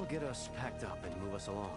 get us packed up and move us along.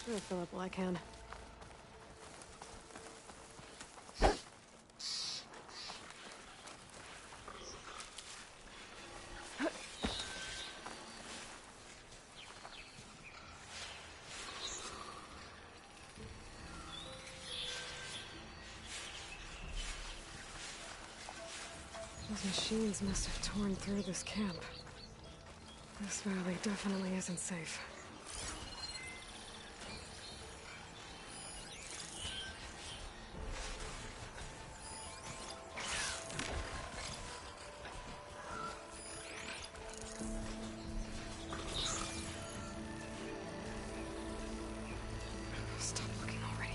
I'll fill up while I can. Those machines must have torn through this camp. This valley definitely isn't safe. Stop looking already.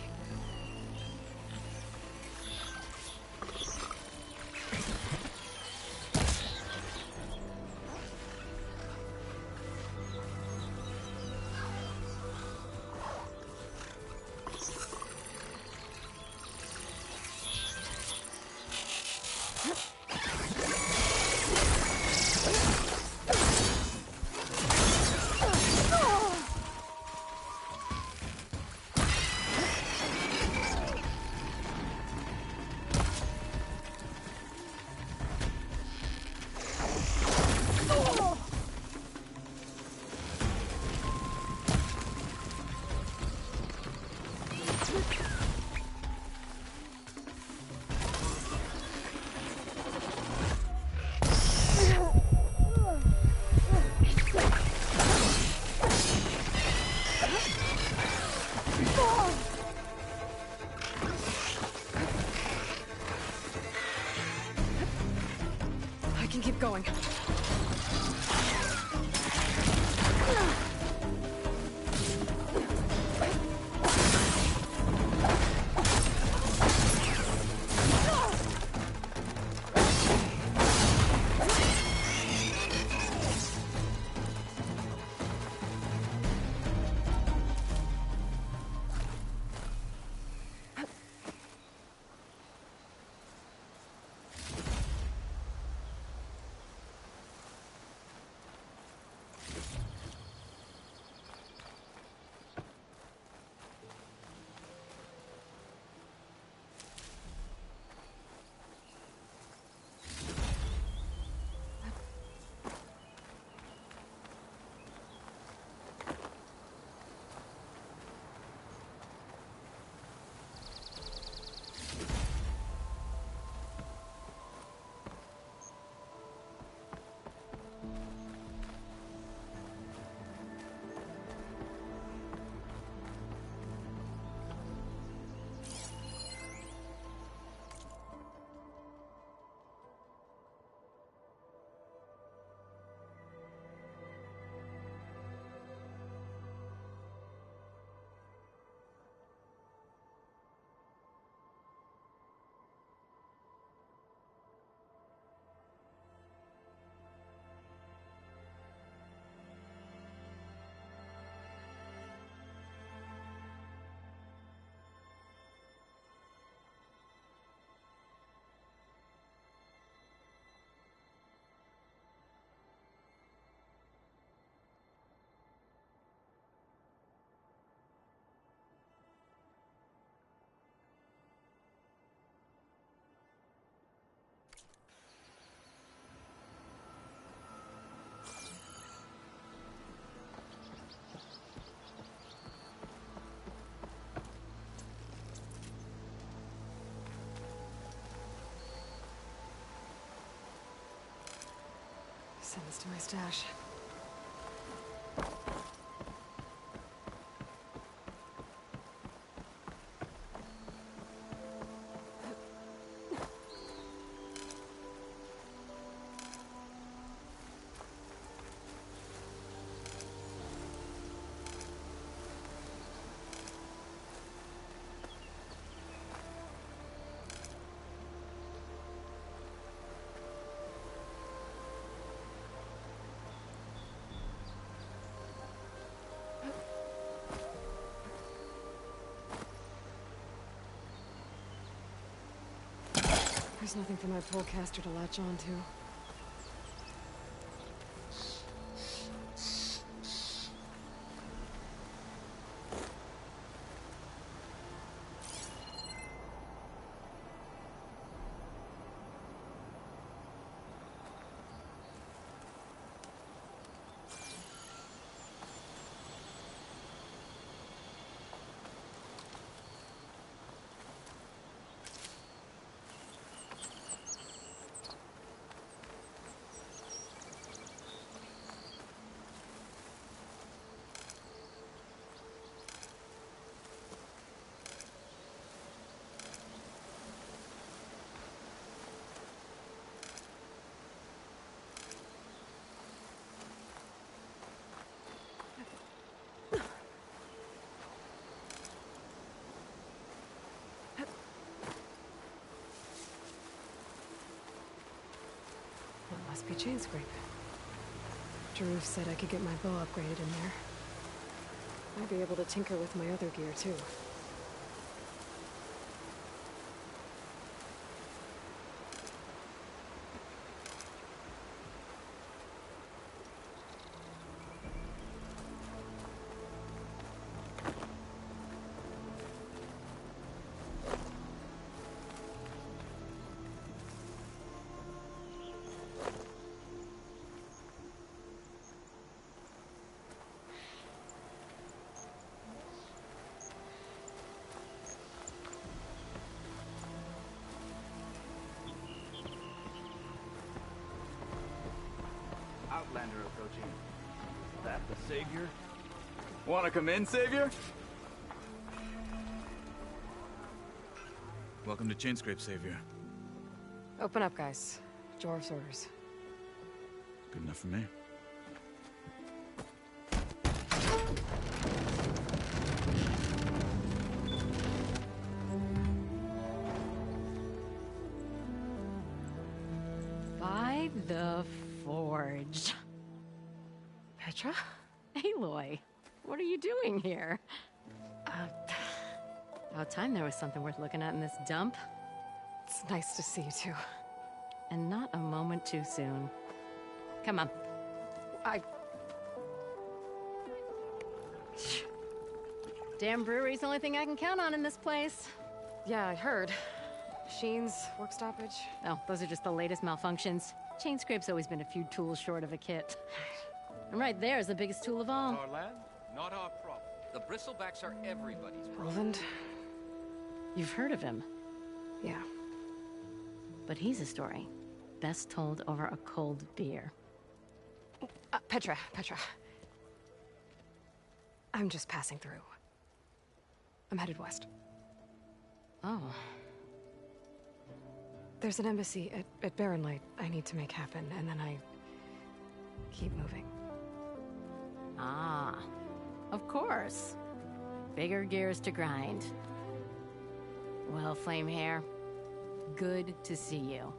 Send this to my stash. There's nothing for my polecaster to latch onto. Must be Chainscrape. Jaruf said I could get my bow upgraded in there. I'd be able to tinker with my other gear, too. Outlander approaching. Is that the Savior? Wanna come in, Savior? Welcome to Chainscrape, Savior. Open up, guys. Jorv's orders. Good enough for me. By the Forge. Petra? Aloy, what are you doing here? About time there was something worth looking at in this dump. It's nice to see you, too. And not a moment too soon. Come on. Damn brewery's the only thing I can count on in this place. Yeah, I heard. Machines, work stoppage. Oh, those are just the latest malfunctions. Chainscrape's always been a few tools short of a kit. And right there is the biggest tool of all. Our land, not our problem. The bristlebacks are everybody's problem. Roland? You've heard of him, Yeah. but he's a story best told over a cold beer. Petra. I'm just passing through. I'm headed west. Oh, There's an embassy at Barren Light I need to make happen, and then I keep moving. ah, of course. Bigger gears to grind. Well, Flamehair, good to see you.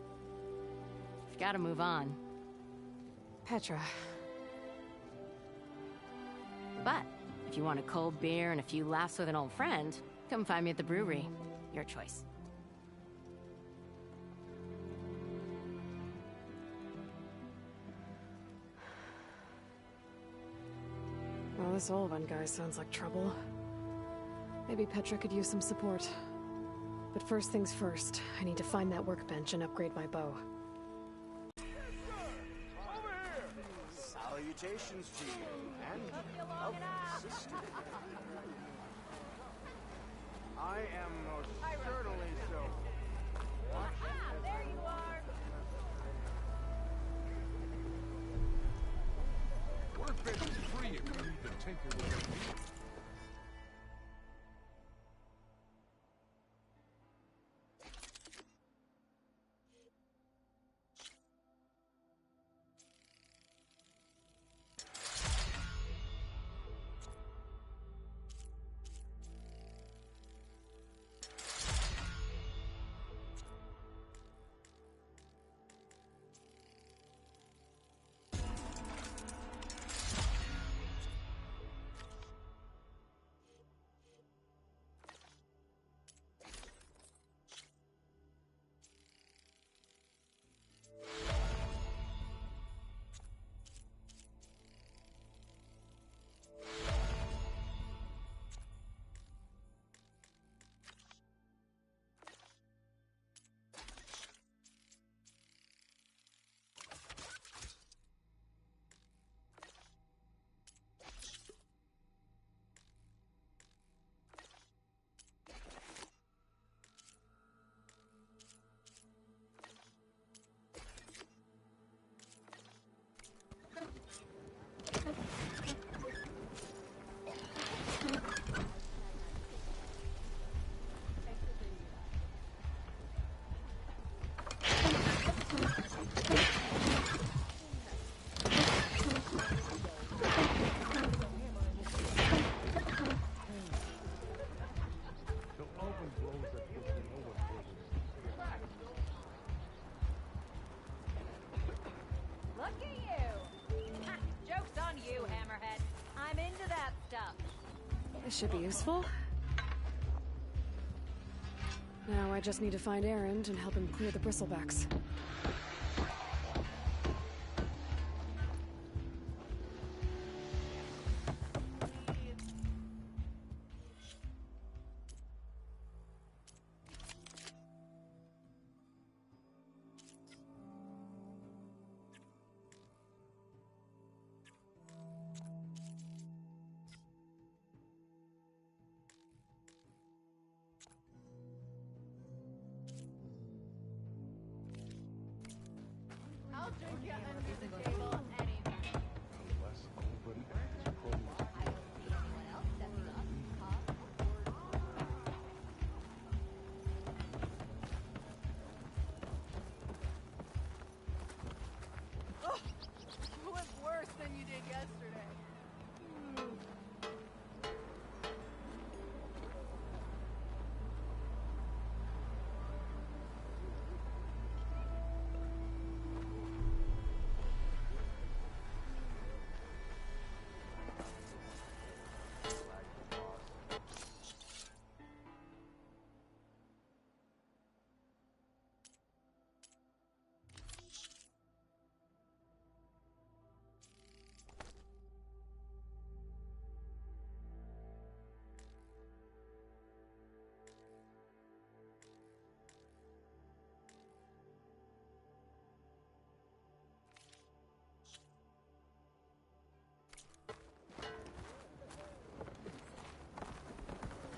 You've got to move on. Petra. But if you want a cold beer and a few laughs with an old friend, come find me at the brewery. Your choice. Well, this Olvan guy sounds like trouble. Maybe Petra could use some support. But first things first, I need to find that workbench and upgrade my bow. Salutations to you, and of sister. I am most certainly so. There you are! tinker with it. Look at you! Ha, joke's on you, Hammerhead. I'm into that stuff. This should be useful. Now I just need to find Erend and help him clear the bristlebacks. I'll drink you under the table anytime. Unless anybody acts pro. Anyone else stepping up? Huh? Oh, you look worse than you did yesterday.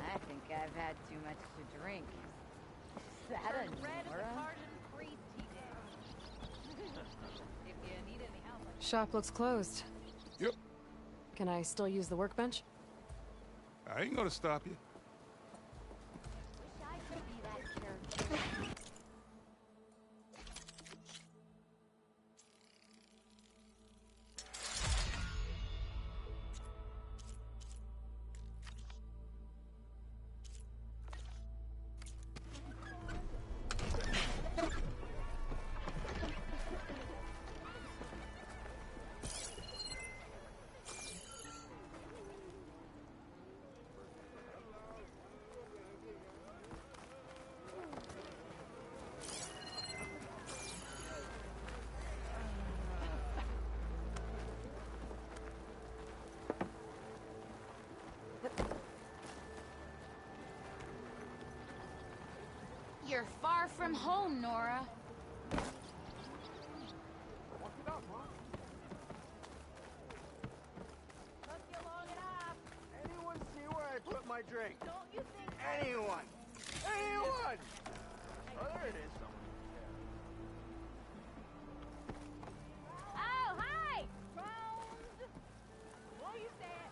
I think I've had too much to drink. Is that a Nora? If you need any help, Shop looks closed. Yep. Can I still use the workbench? I ain't gonna stop you. wish I could be that character. You're far from home, Nora. Took you long enough. Anyone see where I put my drink? Don't you think? Anyone! Anyone! Oh, there it is. Oh, hi! Round. What you said?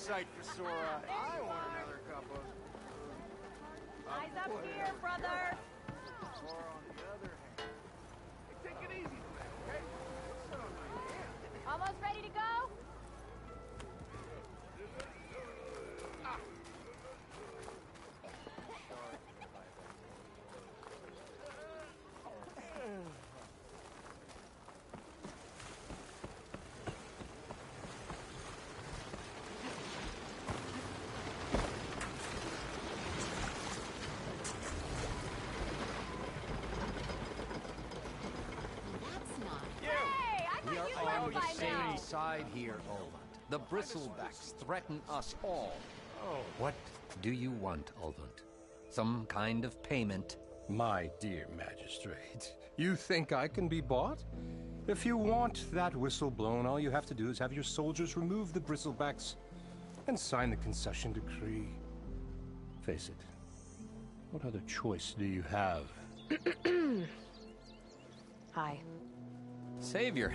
sight for sore eyes. I want another cup of... Eyes up here, brother. Or on the other hand... Hey, take it easy today, okay? Don't sit on my hand. Almost ready to go? We are on the same side here, Olvant. The Bristlebacks threaten us all. Oh. What do you want, Olvant? Some kind of payment? My dear magistrate, you think I can be bought? If you want that whistle blown, all you have to do is have your soldiers remove the Bristlebacks and sign the concession decree. Face it, what other choice do you have? Hi. Savior,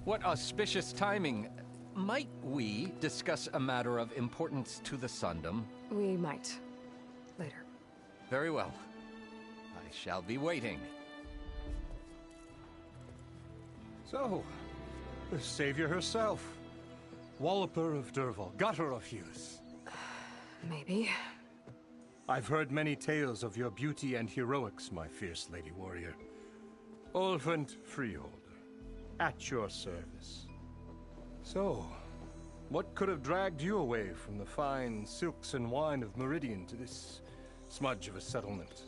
what auspicious timing. Might we discuss a matter of importance to the Sundom? We might. Later. Very well. I shall be waiting. So, the savior herself. Walloper of Derval, gutter of youth. Maybe. I've heard many tales of your beauty and heroics, my fierce lady warrior. Olvant Freeholder, at your service. So, what could have dragged you away from the fine silks and wine of Meridian to this smudge of a settlement?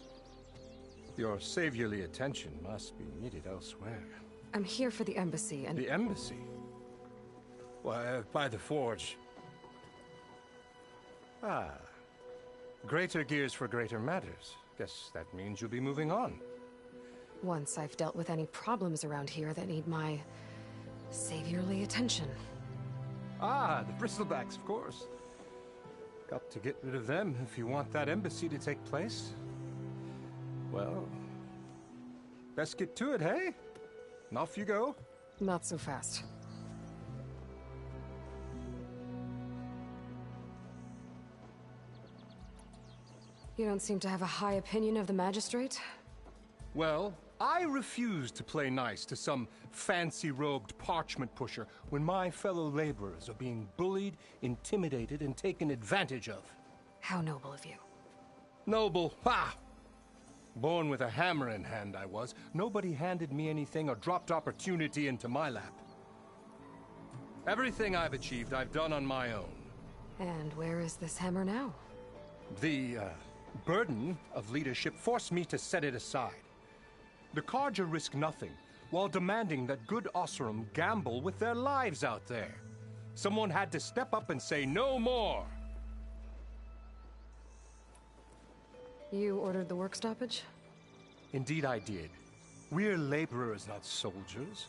Your saviorly attention must be needed elsewhere. I'm here for the embassy and... The embassy? Why, by the forge. Ah. Greater gears for greater matters. Guess that means you'll be moving on. Once I've dealt with any problems around here that need my saviorly attention. Ah, the Bristlebacks, of course. Got to get rid of them if you want that embassy to take place. Well, best get to it, hey? And off you go. Not so fast. You don't seem to have a high opinion of the magistrate? Well, I refuse to play nice to some fancy-robed parchment pusher when my fellow laborers are being bullied, intimidated, and taken advantage of. How noble of you. Noble? Ha! Born with a hammer in hand, I was. Nobody handed me anything or dropped opportunity into my lap. Everything I've achieved, I've done on my own. And where is this hammer now? The, burden of leadership forced me to set it aside. The Carja risk nothing, while demanding that good Oseram gamble with their lives out there. Someone had to step up and say no more! You ordered the work stoppage? Indeed I did. We're laborers, not soldiers.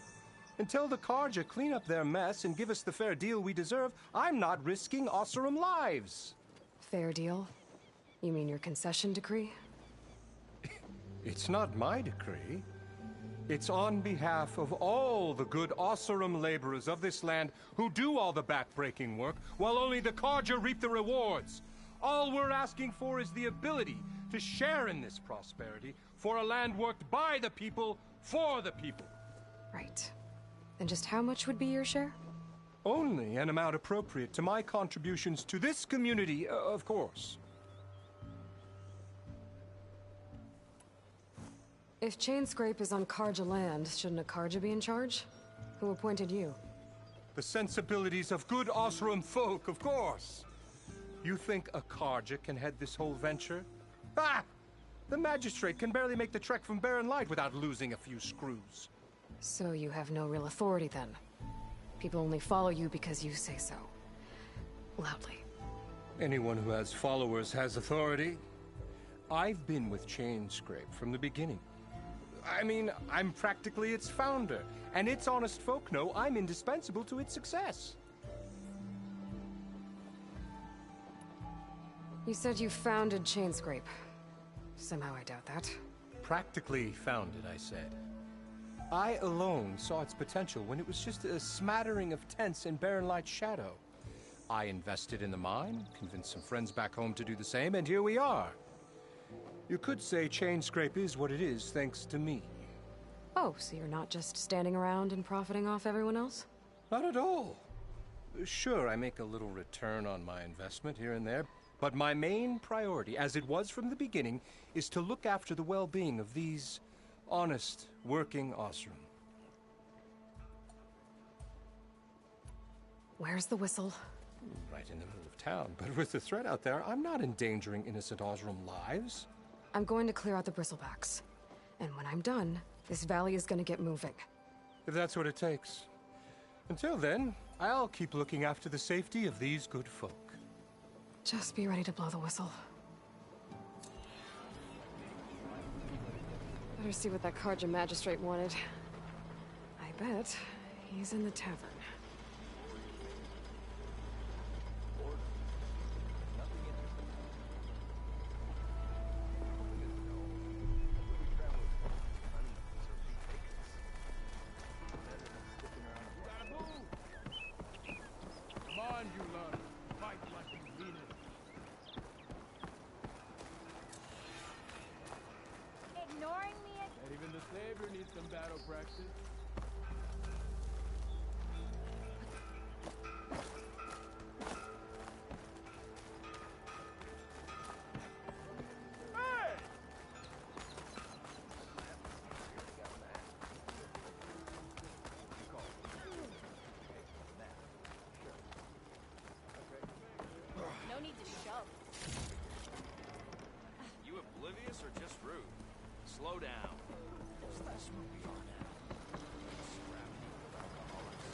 Until the Carja clean up their mess and give us the fair deal we deserve, I'm not risking Oseram lives! Fair deal? You mean your concession decree? It's not my decree. It's on behalf of all the good Oseram laborers of this land who do all the back-breaking work, while only the Carja reap the rewards. All we're asking for is the ability to share in this prosperity for a land worked by the people, for the people. Right. And just how much would be your share? Only an amount appropriate to my contributions to this community, of course. If Chainscrape is on Carja land, shouldn't a Carja be in charge? Who appointed you? The sensibilities of good Oseram folk, of course. You think a Carja can head this whole venture? Ah! The magistrate can barely make the trek from Barren Light without losing a few screws. So you have no real authority then? People only follow you because you say so. Loudly. Anyone who has followers has authority. I've been with Chainscrape from the beginning. I mean, I'm practically its founder, and its honest folk know I'm indispensable to its success. You said you founded Chainscrape. Somehow I doubt that. Practically founded, I said. I alone saw its potential when it was just a smattering of tents in Barren Light's shadow. I invested in the mine, convinced some friends back home to do the same, and here we are. You could say Chainscrape is what it is thanks to me. Oh, so you're not just standing around and profiting off everyone else? Not at all. Sure, I make a little return on my investment here and there, but my main priority, as it was from the beginning, is to look after the well-being of these honest, working Osram. Where's the whistle? Right in the middle of town, but with the threat out there, I'm not endangering innocent Osram lives. I'm going to clear out the bristlebacks. And when I'm done, this valley is going to get moving. If that's what it takes. Until then, I'll keep looking after the safety of these good folk. Just be ready to blow the whistle. Better see what that Carja magistrate wanted. I bet he's in the tavern. Slow down. That's where we are now. Scrapping with alcoholics.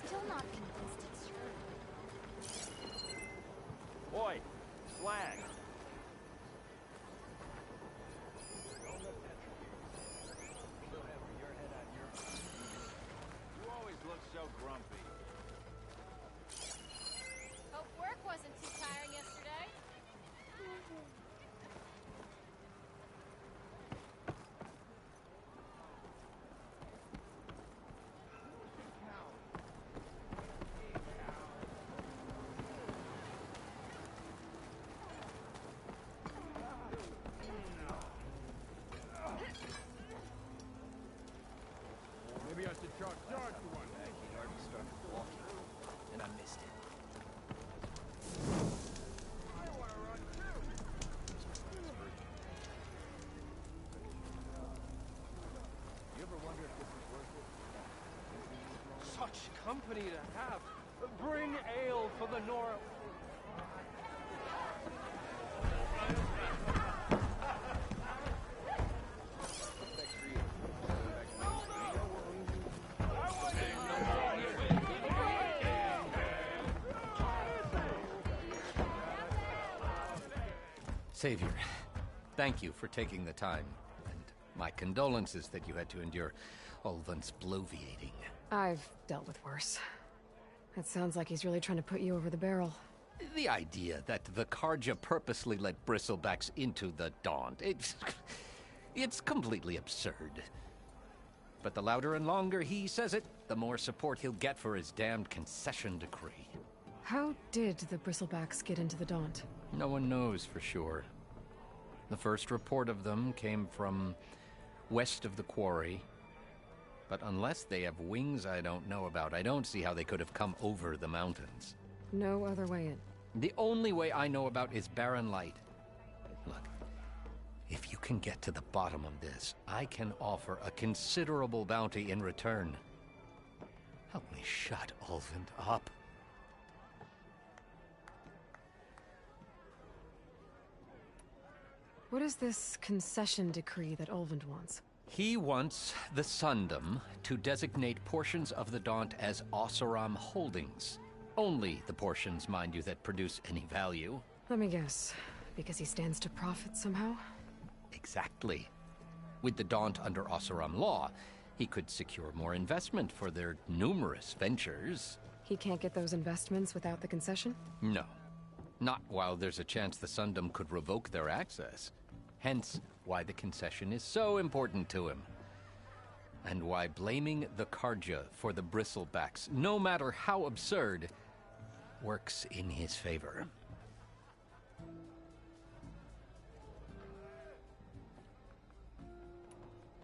Still not convinced it's true. Boy, flag. You always look so grumpy. Hope work wasn't too tiring yesterday. Maybe I should charge you one. He already started walking, and I missed it. I want to run too. You ever wonder if this is worth it? Such company to have. Bring ale for the Nora. Savior, thank you for taking the time, and my condolences that you had to endure Ulvund's bloviating. I've dealt with worse. It sounds like he's really trying to put you over the barrel. The idea that the Carja purposely let bristlebacks into the Daunt, it's completely absurd. But the louder and longer he says it, the more support he'll get for his damned concession decree. How did the bristlebacks get into the Daunt? No one knows for sure. The first report of them came from west of the quarry. But unless they have wings I don't know about, I don't see how they could have come over the mountains. No other way in. The only way I know about is Barren Light. Look, if you can get to the bottom of this, I can offer a considerable bounty in return. Help me shut Ulvund up. What is this concession decree that Ulvund wants? He wants the Sundom to designate portions of the Daunt as Oseram holdings. Only the portions, mind you, that produce any value. Let me guess. Because he stands to profit somehow? Exactly. With the Daunt under Oseram law, he could secure more investment for their numerous ventures. He can't get those investments without the concession? No. Not while there's a chance the Sundom could revoke their access. Hence, why the concession is so important to him. And why blaming the Carja for the Bristlebacks, no matter how absurd, works in his favor.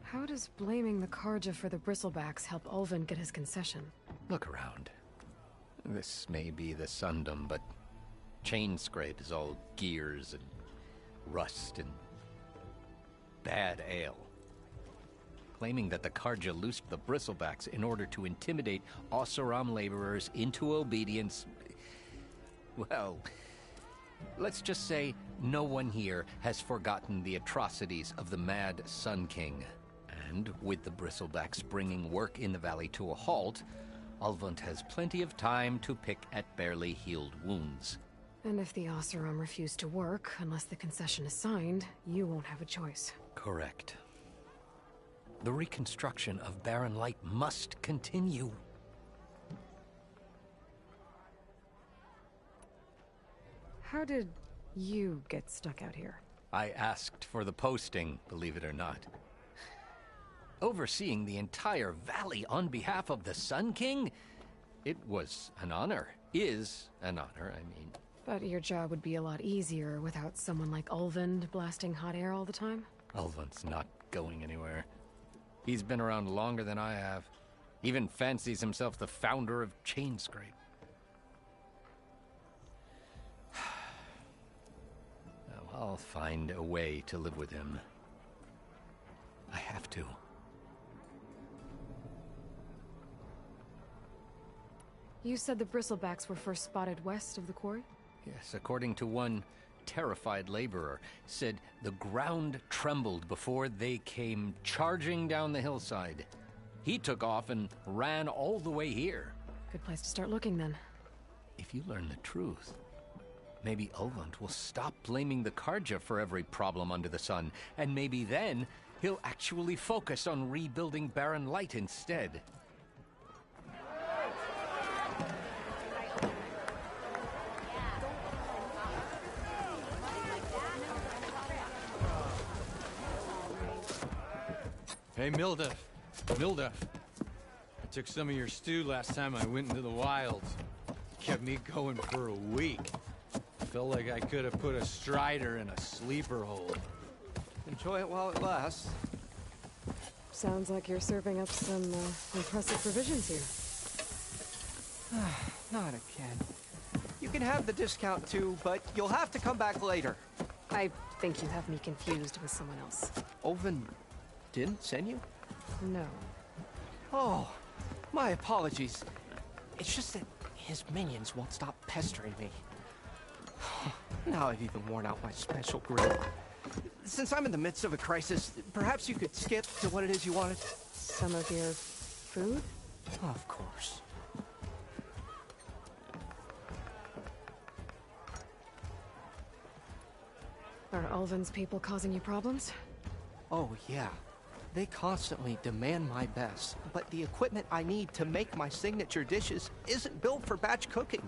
How does blaming the Carja for the Bristlebacks help Ulvund get his concession? Look around. This may be the Sundom, but Chainscrape is all gears and rust and bad ale. Claiming that the Carja loosed the Bristlebacks in order to intimidate Oseram laborers into obedience. Well, let's just say no one here has forgotten the atrocities of the Mad Sun King. And with the Bristlebacks bringing work in the valley to a halt, Ulvund has plenty of time to pick at barely healed wounds. And if the Oseram refuse to work, unless the concession is signed, you won't have a choice. Correct. The reconstruction of Barren Light must continue. How did you get stuck out here? I asked for the posting, believe it or not. Overseeing the entire valley on behalf of the Sun King? It was an honor. Is an honor, I mean. But your job would be a lot easier without someone like Ulvund blasting hot air all the time? Ulvund's not going anywhere. He's been around longer than I have. Even fancies himself the founder of Chainscrape. Now, I'll find a way to live with him. I have to. You said the Bristlebacks were first spotted west of the quarry? Yes, according to one terrified laborer, said the ground trembled before they came charging down the hillside. He took off and ran all the way here. Good place to start looking, then. If you learn the truth, maybe Ulvund will stop blaming the Carja for every problem under the sun, and maybe then he'll actually focus on rebuilding Barren Light instead. Hey, Mildef. Mildef. I took some of your stew last time I went into the wilds. Kept me going for a week. Felt like I could have put a strider in a sleeper hole. Enjoy it while it lasts. Sounds like you're serving up some impressive provisions here. Not again. You can have the discount too, but you'll have to come back later. I think you have me confused with someone else. Ulvund didn't send you? No. Oh, my apologies. It's just that his minions won't stop pestering me. Now I've even worn out my special grill. Since I'm in the midst of a crisis, perhaps you could skip to what it is you wanted? Some of your food? Of course. Are Ulvund's people causing you problems? Oh, yeah. They constantly demand my best, but the equipment I need to make my signature dishes isn't built for batch cooking.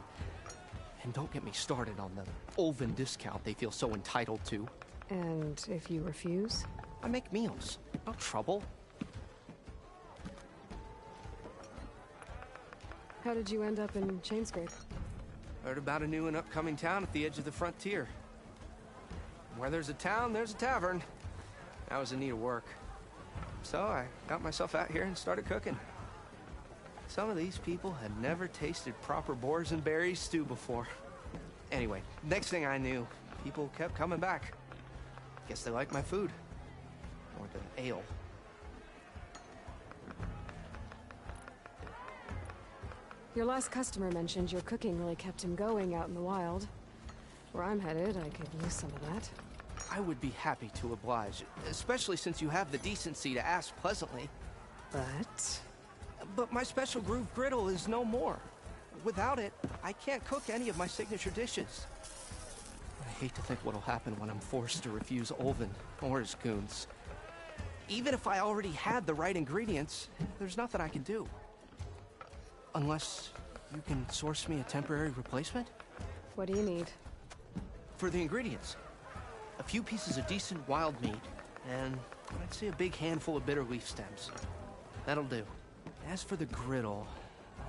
And don't get me started on the Ulvund discount they feel so entitled to. And if you refuse? I make meals. No trouble. How did you end up in Chainscrape? Heard about a new and upcoming town at the edge of the frontier. Where there's a town, there's a tavern. I was in need of work. So I got myself out here and started cooking. Some of these people had never tasted proper boars and berries stew before. Anyway, next thing I knew, people kept coming back. Guess they like my food. Or the ale. Your last customer mentioned your cooking really kept him going out in the wild. Where I'm headed, I could use some of that. I would be happy to oblige, especially since you have the decency to ask pleasantly. But my special groove griddle is no more. Without it, I can't cook any of my signature dishes. hate to think what'll happen when I'm forced to refuse Olvin or his goons. Even if I already had the right ingredients, there's nothing I can do. Unless you can source me a temporary replacement? What do you need? For the ingredients, a few pieces of decent wild meat, and I'd say a big handful of bitter leaf stems. That'll do. As for the griddle,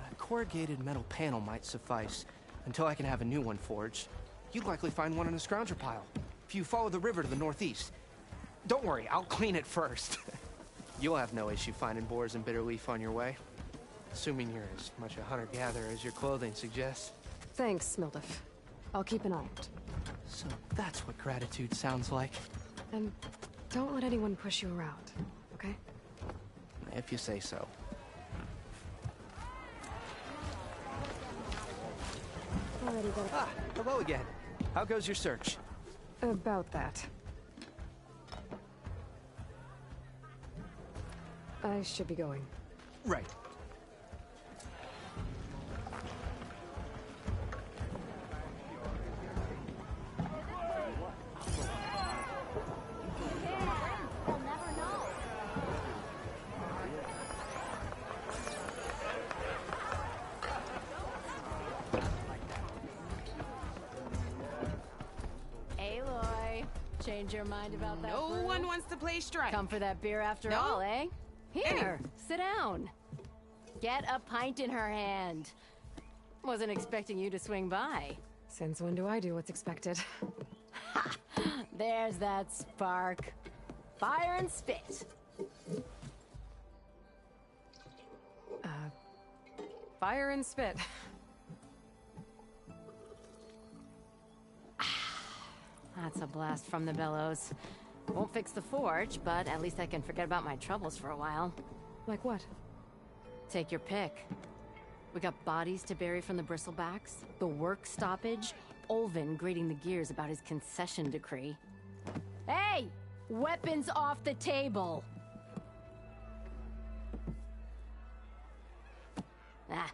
a corrugated metal panel might suffice until I can have a new one forged. You'd likely find one in a scrounger pile, if you follow the river to the northeast. Don't worry, I'll clean it first. You'll have no issue finding boars and bitter leaf on your way. Assuming you're as much a hunter-gatherer as your clothing suggests. Thanks, Mildef. I'll keep an eye out. So that's what gratitude sounds like. And don't let anyone push you around, okay? If you say so. Alrighty then. Ah, hello again. How goes your search? About that. I should be going. Right. Aloy, change your mind about that? No brew? one wants to play strike. Come for that beer after No. all, eh? Here, sit down. Get a pint in her hand. Wasn't expecting you to swing by. Since when do I do what's expected? Ha! There's that spark. Fire and spit. Fire and spit. That's a blast from the bellows. Won't fix the forge, but at least I can forget about my troubles for a while. Like what? Take your pick. We got bodies to bury from the bristlebacks, the work stoppage, Olvin grating the gears about his concession decree. Hey! Weapons off the table! Ah,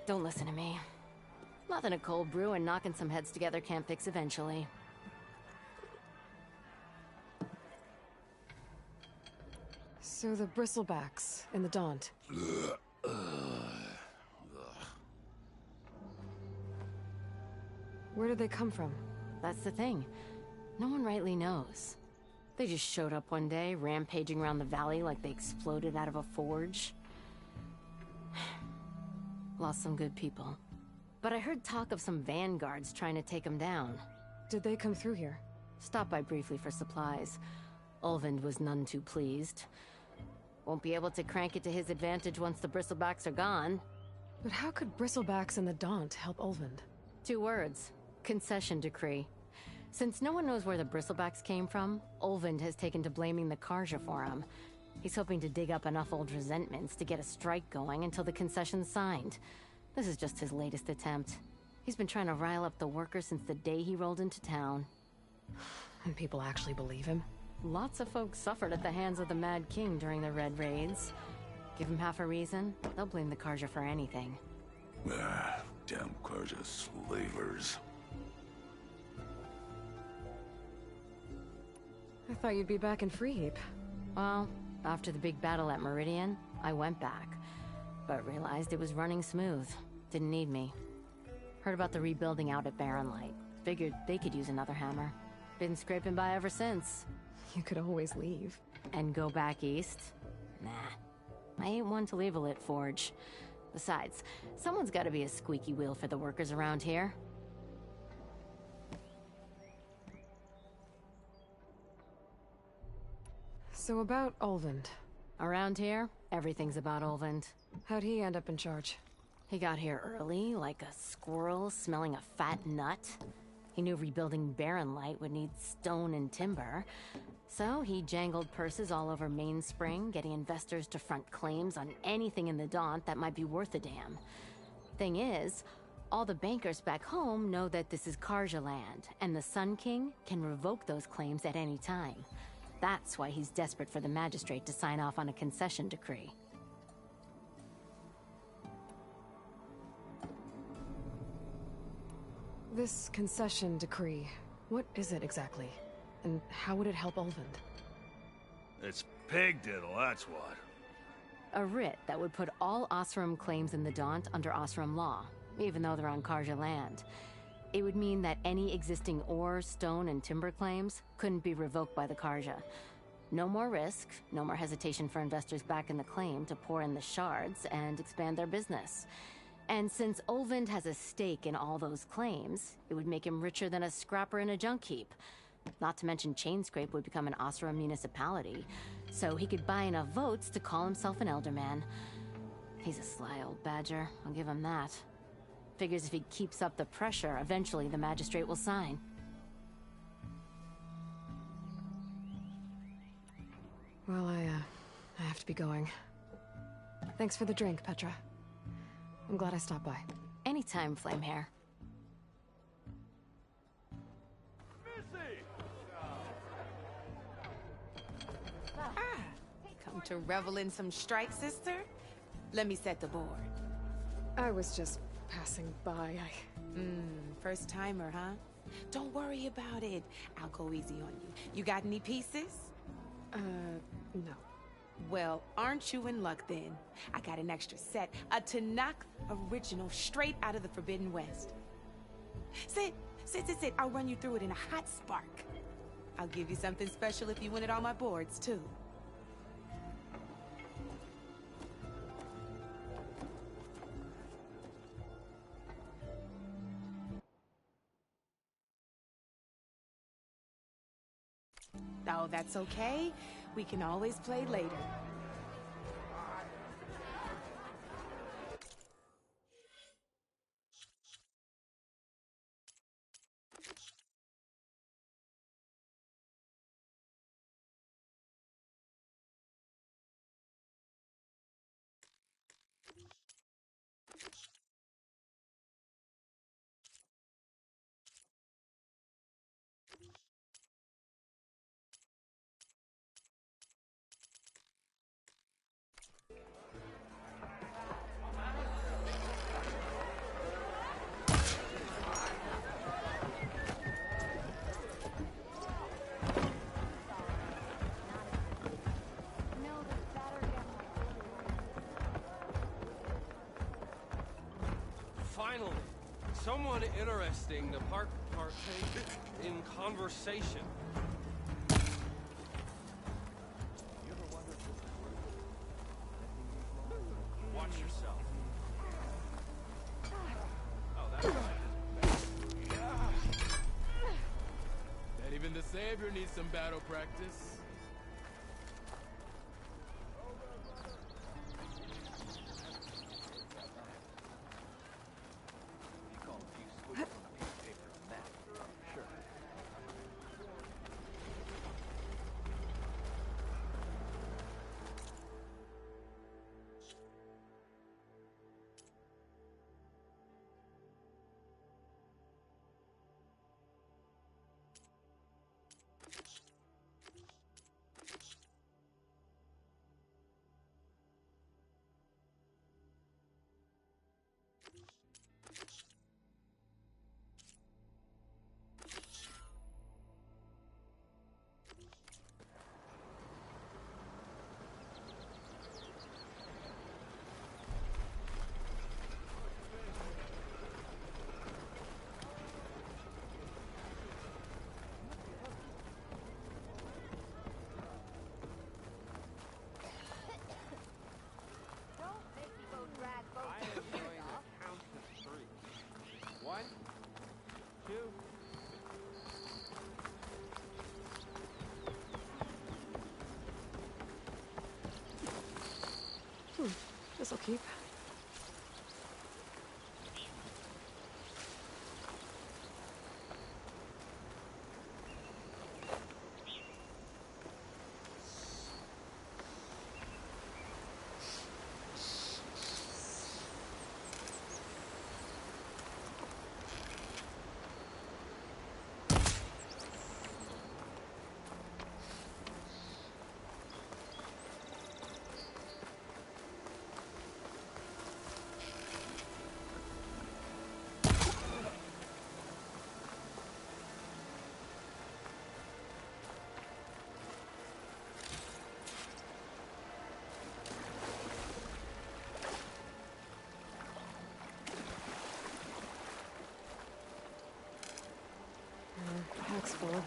don't listen to me. Nothing a cold brew and knocking some heads together can't fix eventually. So the bristlebacks in the Daunt. Where did they come from? That's the thing. No one rightly knows. They just showed up one day, rampaging around the valley like they exploded out of a forge. Lost some good people. But I heard talk of some vanguards trying to take them down. Did they come through here? Stopped by briefly for supplies. Olvind was none too pleased. Won't be able to crank it to his advantage once the bristlebacks are gone. But how could bristlebacks and the Daunt help Olvind? 2 words. Concession decree. Since no one knows where the bristlebacks came from, Olvind has taken to blaming the Karja for him. He's hoping to dig up enough old resentments to get a strike going until the concession's signed. This is just his latest attempt. He's been trying to rile up the workers since the day he rolled into town. And people actually believe him? Lots of folks suffered at the hands of the Mad King during the Red Raids. Give him half a reason, they'll blame the Karja for anything. Damn Karja slavers. I thought you'd be back in Freeheap. Well, after the big battle at Meridian, I went back. But realized it was running smooth. Didn't need me. Heard about the rebuilding out at Barren Light. Figured they could use another hammer. Been scraping by ever since. You could always leave. And go back east? Nah. I ain't one to leave a lit forge. Besides, someone's gotta be a squeaky wheel for the workers around here. So about Olvind. Around here, everything's about Olvind. How'd he end up in charge? He got here early, like a squirrel smelling a fat nut. He knew rebuilding Barren Light would need stone and timber. So he jangled purses all over Mainspring, getting investors to front claims on anything in the Daunt that might be worth a damn. Thing is, all the bankers back home know that this is Karja land, and the Sun King can revoke those claims at any time. That's why he's desperate for the magistrate to sign off on a concession decree. This concession decree, What is it exactly? And how would it help Ulvund? It's pig diddle, that's what. A writ that would put all Osram claims in the Daunt under Osram law, even though they're on Karja land. It would mean that any existing ore, stone, and timber claims couldn't be revoked by the Karja. No more risk, no more hesitation for investors back in the claim to pour in the shards and expand their business. And since Ulvund has a stake in all those claims, it would make him richer than a scrapper in a junk heap. Not to mention Chainscrape would become an Osram municipality, so he could buy enough votes to call himself an Elderman. He's a sly old badger, I'll give him that. Figures if he keeps up the pressure, eventually the magistrate will sign. Well, I have to be going. Thanks for the drink, Petra. I'm glad I stopped by. Anytime, Flamehair. Come to revel in some strike, sister? Let me set the board. I was just passing by. First timer, huh? Don't worry about it. I'll go easy on you. You got any pieces? No. Well, aren't you in luck then? I got an extra set, a Tanakh original straight out of the Forbidden West. Sit. I'll run you through it in a hot spark. I'll give you something special if you win it on my boards, too. Oh, that's okay. We can always play later. Finally, someone interesting to partake in conversation. Watch yourself. Oh, that's right. Bet even the Savior needs some battle practice. This'll keep.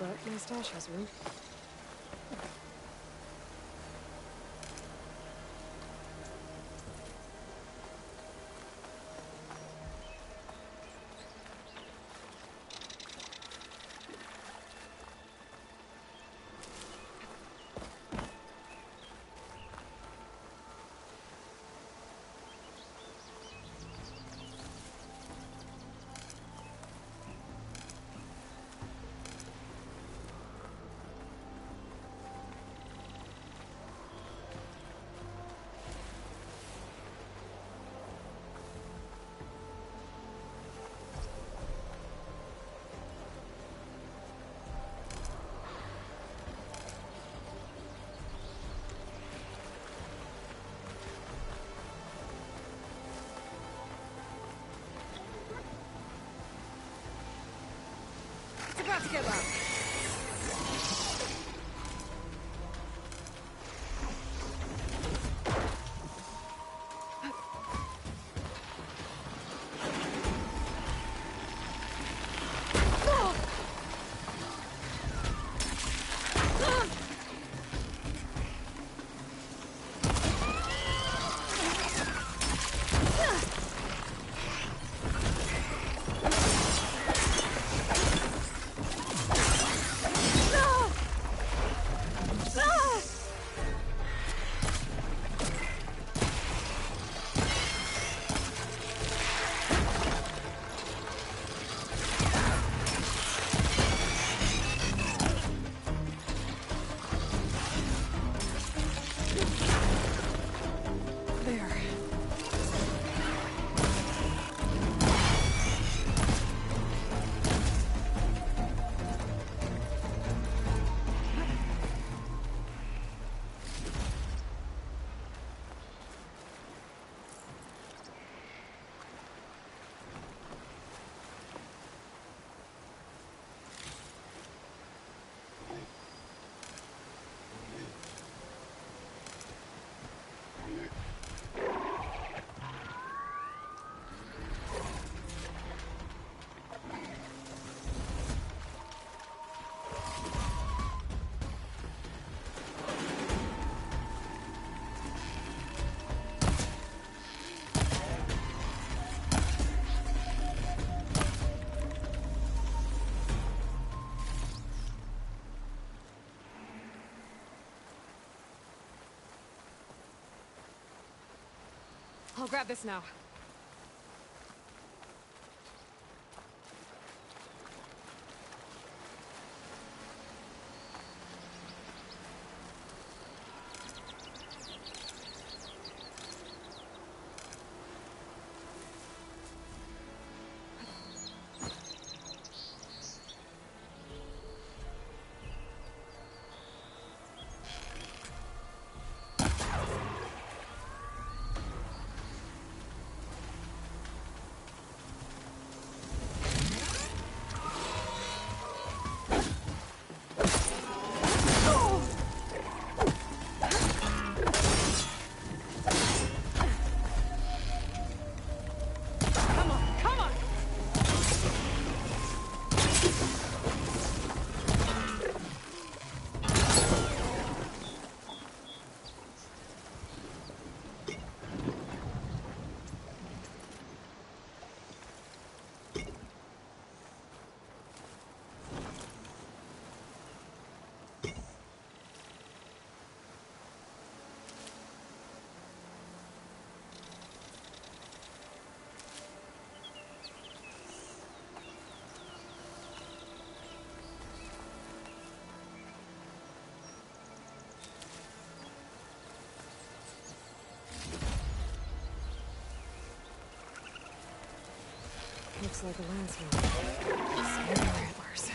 but my stash has room. It's about to get loud. I'll grab this now. Looks like a landslide. Antlers.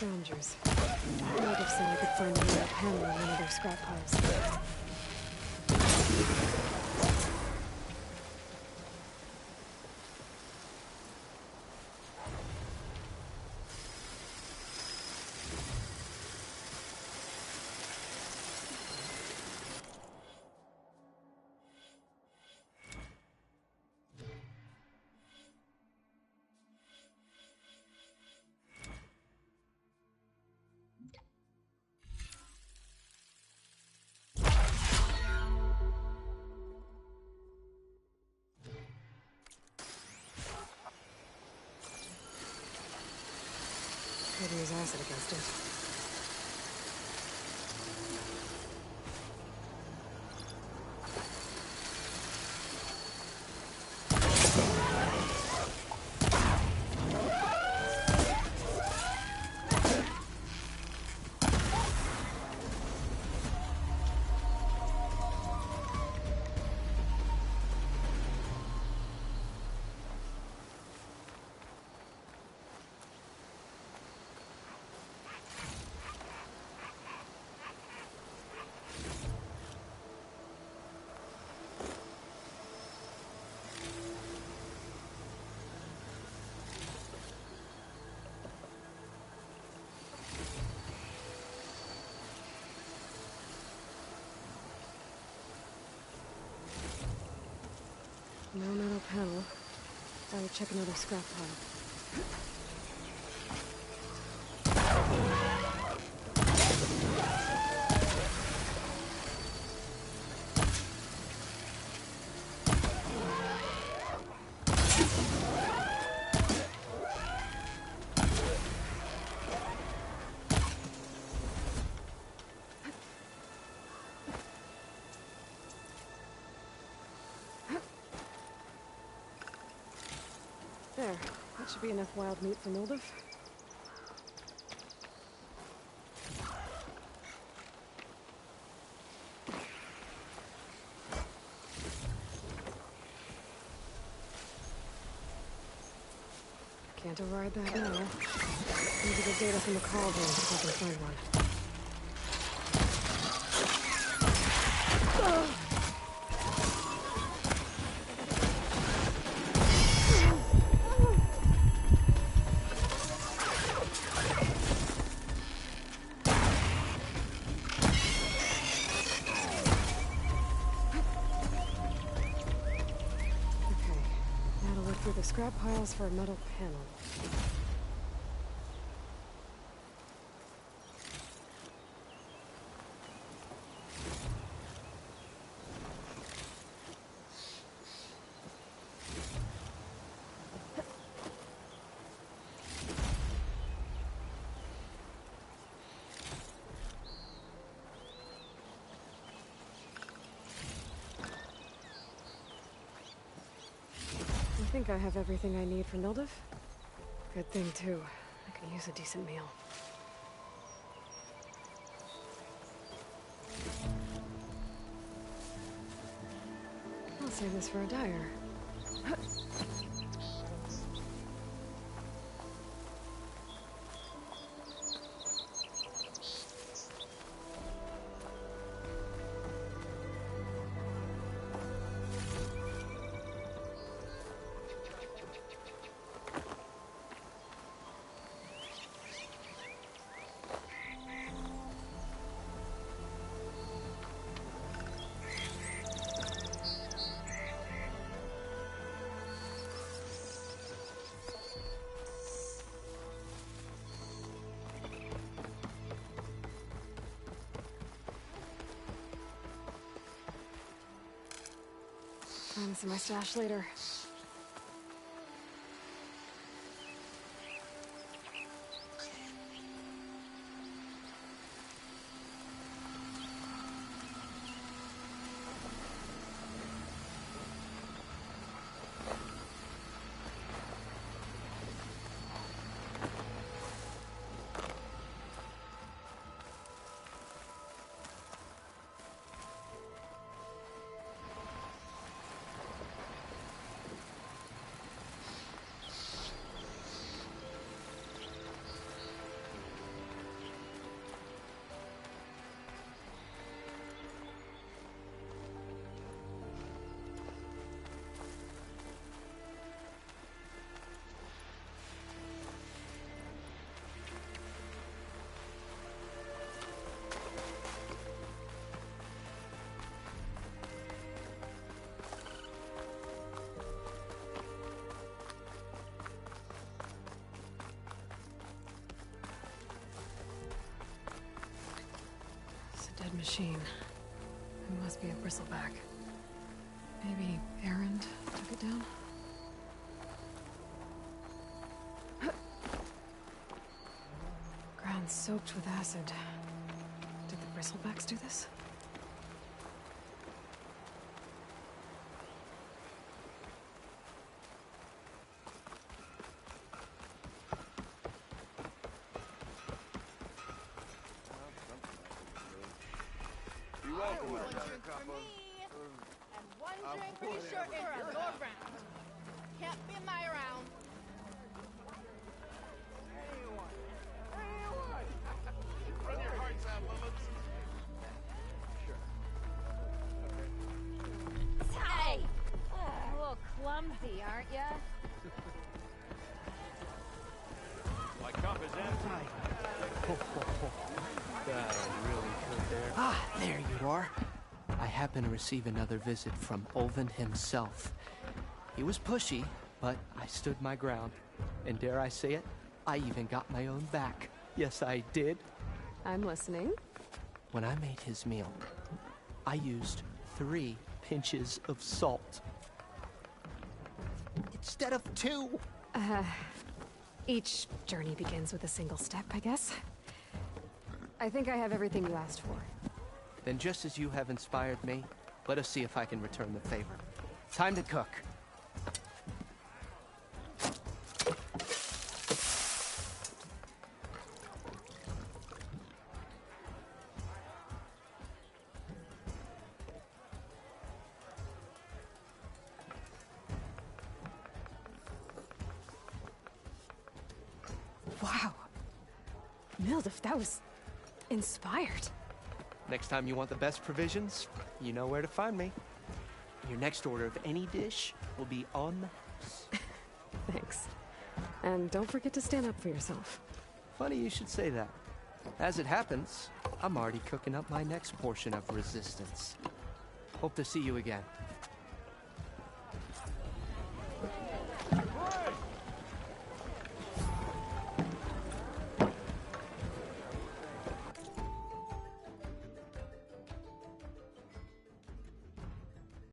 scavengers. Native said I could find a metal panel in one of their scrap piles. Could use acid against it. No metal panel. I will check another scrap pile. There. That should be enough wild meat for Nildif. Can't override that now. Need to get data from the cauldron if I can find one. Scrap piles for a metal panel. I think I have everything I need for Nildif. Good thing, too. I could use a decent meal. I'll save this for a dyer. Find this in my stash later. machine. It must be a bristleback. Maybe Erend took it down? Ground soaked with acid. Did the bristlebacks do this? You're welcome. One drink for me, and one drink for your shirt for a go round. Can't be my round. Run your hearts out, Lilith. Hey! A little clumsy, aren't ya? My cup is empty. That really good there. Ah, there you are. I happen to receive another visit from Ulvund himself. He was pushy, but I stood my ground. And dare I say it, I even got my own back. Yes, I did. I'm listening. When I made his meal, I used 3 pinches of salt. Instead of 2. Each journey begins with a single step, I guess. I think I have everything you asked for. Then just as you have inspired me, let us see if I can return the favor. Time to cook. Wow. Milduf, that was inspired. Next time you want the best provisions, you know where to find me. Your next order of any dish will be on the house. Thanks. And don't forget to stand up for yourself. Funny you should say that. As it happens, I'm already cooking up my next portion of resistance. Hope to see you again.